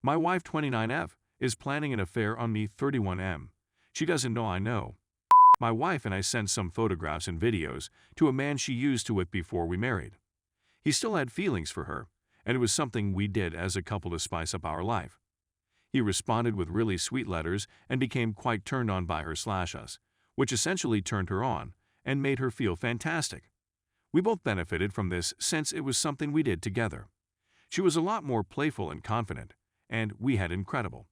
My wife 29F is planning an affair on me 31M. She doesn't know I know. My wife and I sent some photographs and videos to a man she used to with before we married. He still had feelings for her, and it was something we did as a couple to spice up our life. He responded with really sweet letters and became quite turned on by her/us, which essentially turned her on and made her feel fantastic. We both benefited from this since it was something we did together. She was a lot more playful and confident, and we had incredible.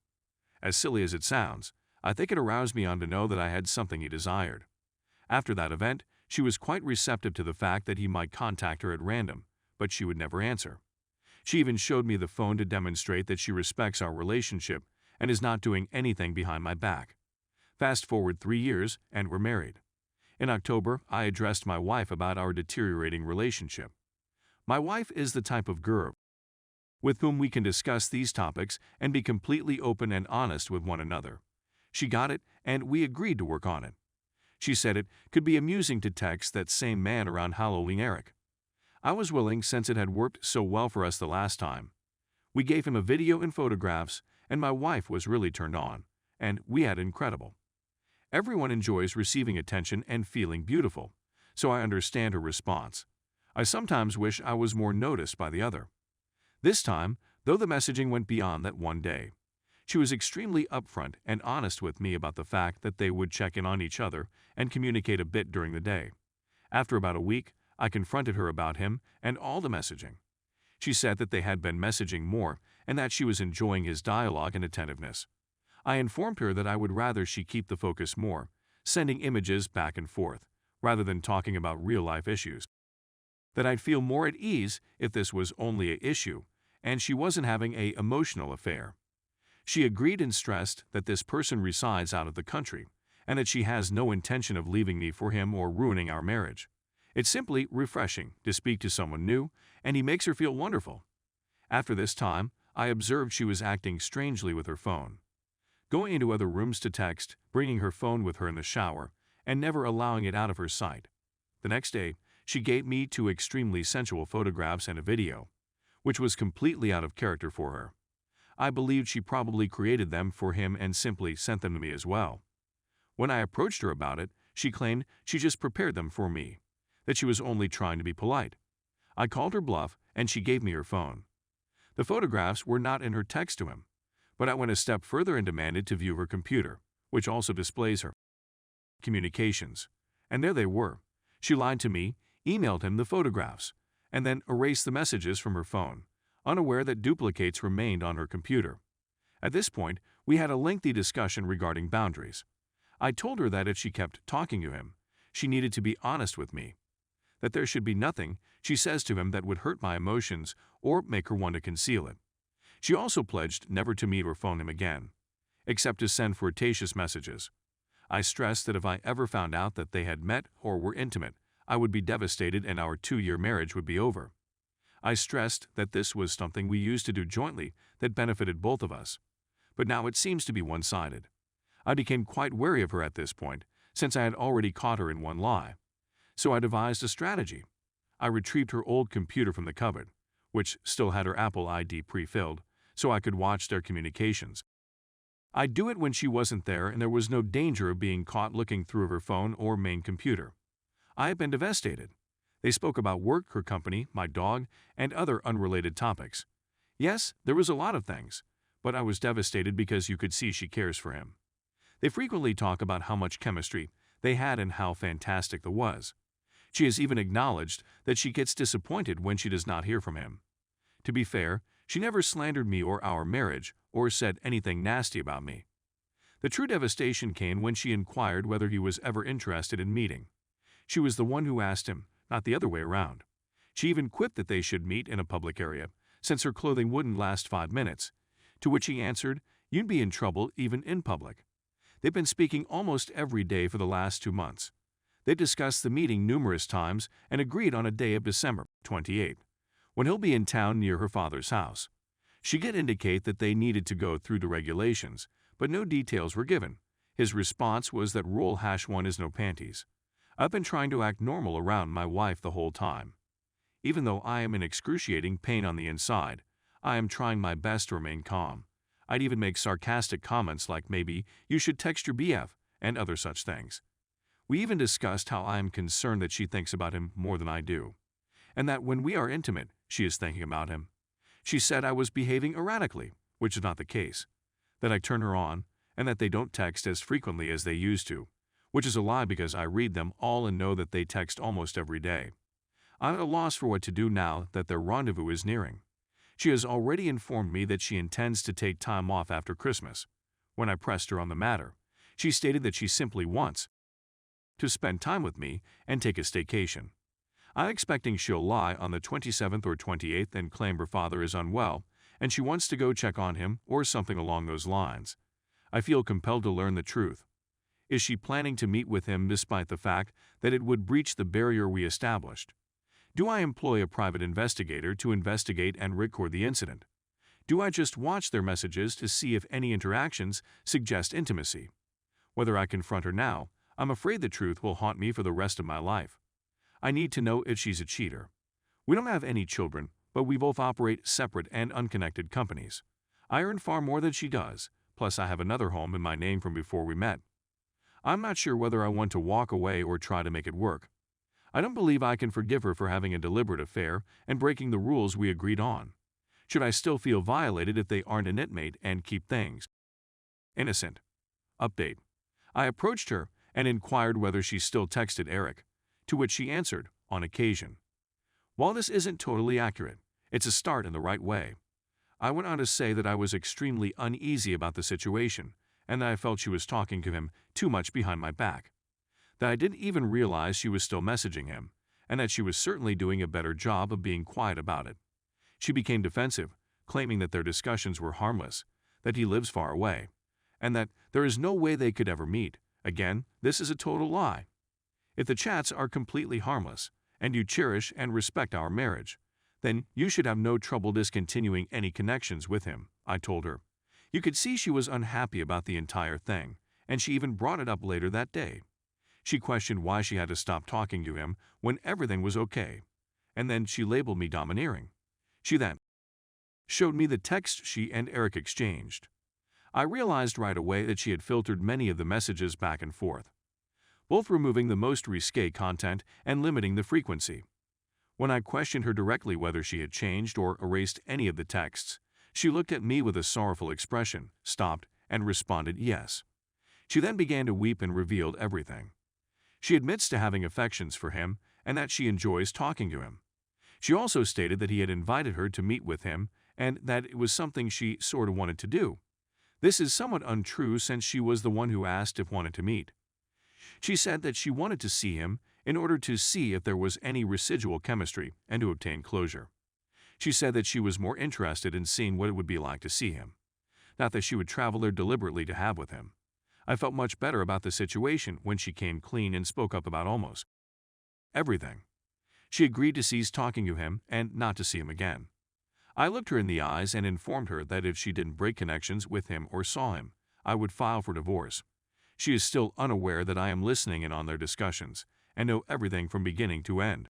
As silly as it sounds, I think it aroused me on to know that I had something he desired. After that event, she was quite receptive to the fact that he might contact her at random, but she would never answer. She even showed me the phone to demonstrate that she respects our relationship and is not doing anything behind my back. Fast forward 3 years, and we're married. In October, I addressed my wife about our deteriorating relationship. My wife is the type of girl with whom we can discuss these topics and be completely open and honest with one another. She got it, and we agreed to work on it. She said it could be amusing to text that same man around Halloween Eric. I was willing since it had worked so well for us the last time. We gave him a video and photographs, and my wife was really turned on, and we had incredible. Everyone enjoys receiving attention and feeling beautiful, so I understand her response. I sometimes wish I was more noticed by the other. This time, though the messaging went beyond that one day. She was extremely upfront and honest with me about the fact that they would check in on each other and communicate a bit during the day. After about a week, I confronted her about him and all the messaging. She said that they had been messaging more and that she was enjoying his dialogue and attentiveness. I informed her that I would rather she keep the focus more, sending images back and forth, rather than talking about real-life issues. That I'd feel more at ease if this was only an issue, and she wasn't having an emotional affair. She agreed and stressed that this person resides out of the country, and that she has no intention of leaving me for him or ruining our marriage. It's simply refreshing to speak to someone new, and he makes her feel wonderful. After this time, I observed she was acting strangely with her phone. Going into other rooms to text, bringing her phone with her in the shower, and never allowing it out of her sight. The next day, she gave me 2 extremely sensual photographs and a video, which was completely out of character for her. I believed she probably created them for him and simply sent them to me as well. When I approached her about it, she claimed she just prepared them for me, that she was only trying to be polite. I called her bluff, and she gave me her phone. The photographs were not in her text to him, but I went a step further and demanded to view her computer, which also displays her communications. And there they were. She lied to me, emailed him the photographs, and then erased the messages from her phone, unaware that duplicates remained on her computer. At this point, we had a lengthy discussion regarding boundaries. I told her that if she kept talking to him, she needed to be honest with me. That there should be nothing, she says to him, that would hurt my emotions or make her want to conceal it. She also pledged never to meet or phone him again, except to send flirtatious messages. I stressed that if I ever found out that they had met or were intimate, I would be devastated and our 2-year marriage would be over. I stressed that this was something we used to do jointly that benefited both of us. But now it seems to be one-sided. I became quite wary of her at this point, since I had already caught her in one lie. So I devised a strategy. I retrieved her old computer from the cupboard, which still had her Apple ID pre-filled, so I could watch their communications. I'd do it when she wasn't there and there was no danger of being caught looking through her phone or main computer. I had been devastated. They spoke about work, her company, my dog, and other unrelated topics. Yes, there was a lot of things, but I was devastated because you could see she cares for him. They frequently talk about how much chemistry they had and how fantastic the was. She has even acknowledged that she gets disappointed when she does not hear from him. To be fair, she never slandered me or our marriage or said anything nasty about me. The true devastation came when she inquired whether he was ever interested in meeting. She was the one who asked him, not the other way around. She even quipped that they should meet in a public area, since her clothing wouldn't last 5 minutes, to which he answered, "You'd be in trouble even in public." They've been speaking almost every day for the last 2 months. They discussed the meeting numerous times and agreed on a day of December 28th, when he'll be in town near her father's house. She did indicate that they needed to go through the regulations, but no details were given. His response was that Rule #1 is no panties. I've been trying to act normal around my wife the whole time. Even though I am in excruciating pain on the inside, I am trying my best to remain calm, I'd even make sarcastic comments like maybe you should text your BF and other such things. We even discussed how I am concerned that she thinks about him more than I do, and that when we are intimate, she is thinking about him. She said I was behaving erratically, which is not the case, that I turn her on, and that they don't text as frequently as they used to, which is a lie because I read them all and know that they text almost every day. I'm at a loss for what to do now that their rendezvous is nearing. She has already informed me that she intends to take time off after Christmas. When I pressed her on the matter, she stated that she simply wants to spend time with me and take a staycation. I'm expecting she'll lie on the 27th or 28th and claim her father is unwell, and she wants to go check on him or something along those lines. I feel compelled to learn the truth. Is she planning to meet with him despite the fact that it would breach the barrier we established? Do I employ a private investigator to investigate and record the incident? Do I just watch their messages to see if any interactions suggest intimacy? Whether I confront her now, I'm afraid the truth will haunt me for the rest of my life. I need to know if she's a cheater. We don't have any children, but we both operate separate and unconnected companies. I earn far more than she does, plus I have another home in my name from before we met. I'm not sure whether I want to walk away or try to make it work. I don't believe I can forgive her for having a deliberate affair and breaking the rules we agreed on. Should I still feel violated if they aren't an inmate and keep things innocent? Update. I approached her and inquired whether she still texted Eric, to which she answered, on occasion. While this isn't totally accurate, it's a start in the right way. I went on to say that I was extremely uneasy about the situation and that I felt she was talking to him too much behind my back, that I didn't even realize she was still messaging him, and that she was certainly doing a better job of being quiet about it. She became defensive, claiming that their discussions were harmless, that he lives far away, and that there is no way they could ever meet. Again, this is a total lie. If the chats are completely harmless, and you cherish and respect our marriage, then you should have no trouble discontinuing any connections with him, I told her. You could see she was unhappy about the entire thing, and she even brought it up later that day. She questioned why she had to stop talking to him when everything was okay, and then she labeled me domineering. She then showed me the text she and Eric exchanged. I realized right away that she had filtered many of the messages back and forth, both removing the most risque content and limiting the frequency. When I questioned her directly whether she had changed or erased any of the texts, she looked at me with a sorrowful expression, stopped, and responded yes. She then began to weep and revealed everything. She admits to having affections for him and that she enjoys talking to him. She also stated that he had invited her to meet with him and that it was something she sort of wanted to do. This is somewhat untrue since she was the one who asked if wanted to meet. She said that she wanted to see him in order to see if there was any residual chemistry and to obtain closure. She said that she was more interested in seeing what it would be like to see him, not that she would travel there deliberately to have with him. I felt much better about the situation when she came clean and spoke up about almost everything. She agreed to cease talking to him and not to see him again. I looked her in the eyes and informed her that if she didn't break connections with him or saw him, I would file for divorce. She is still unaware that I am listening in on their discussions and know everything from beginning to end.